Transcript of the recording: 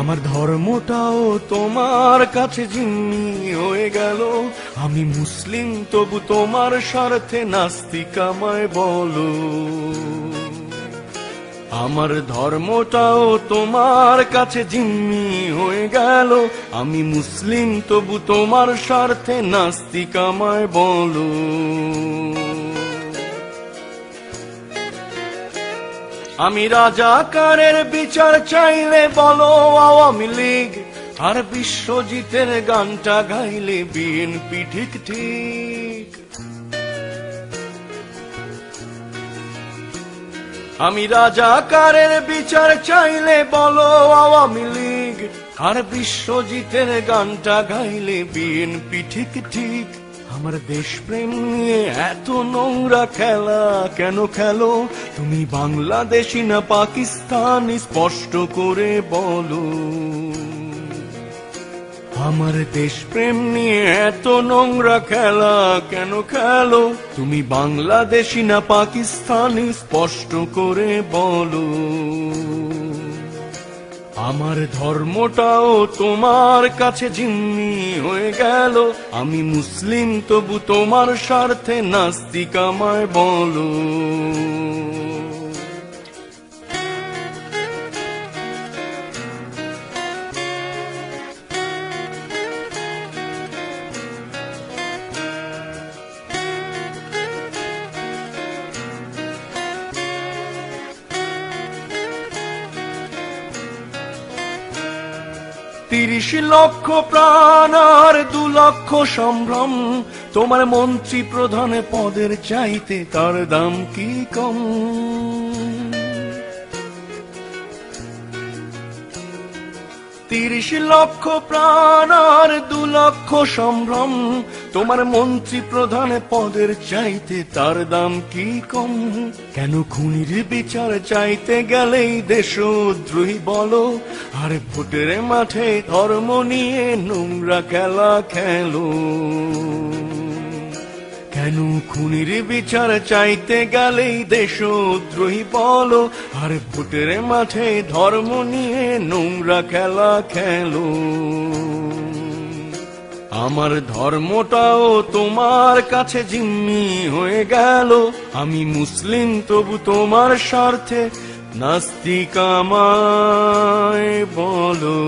আমার ধর্মটাও তোমার কাছে জিম্মি হয়ে গেল। আমি মুসলিম তবু তোমার স্বার্থে নাস্তিক আমায় বলো। আমার ধর্মটাও তোমার কাছে জিম্মি হয়ে গেল। আমি মুসলিম তবু তোমার স্বার্থে নাস্তিক আমায় বলো। আমি রাজাকারের বিচার চাইলে বলো আওয়ামী লীগ, আর বিশ্বজিতের গানটা গাইলে বিএনপি ঠিক ঠিক। আমি রাজাকারের বিচার চাইলে বলো আওয়ামী লীগ, আর বিশ্বজিতের গানটা গাইলে বিএনপি ঠিক ঠিক। আমার দেশপ্রেম নিয়ে এত নোংরা খেলা কেন খেলো? তুমি বাংলাদেশি না পাকিস্তানি স্পষ্ট করে বলো। আমার দেশপ্রেম নিয়ে এত নোংরা খেলা কেন খেলো? তুমি বাংলাদেশি না পাকিস্তানি স্পষ্ট করে বলো। আমার ধর্মটাও তোমার কাছে জিম্মি হয়ে গেল। আমি মুসলিম তবু তোমার স্বার্থে নাস্তিক আমায় বলো। তিরিশ লক্ষ প্রাণ আর 2 লক্ষ সম্ভ্রম, তোমার মন্ত্রী প্রধান পদের চাইতে তার দাম কি কম? 30 লক্ষ প্রাণ আর 2 লক্ষ সম্ভ্রম, তোমার মন্ত্রী প্রধান পদের চাইতে তার দাম কি কম? কেন খুনির বিচার চাইতে গেলেই দেশদ্রোহী বলো, আর ভোটের মাঠে ধর্ম নিয়ে নোংরা খেলা খেলো? কেন খুনির বিচার চাইতে গেলেই দেশদ্রোহী বলো, আর ভোটের মাঠে ধর্ম নিয়ে নোংরা খেলা খেলো? আমার ধর্মটাও তোমার কাছে জিম্মি হয়ে গেল। আমি মুসলিম তবু তোমার স্বার্থে নাস্তিক আমায় বলো।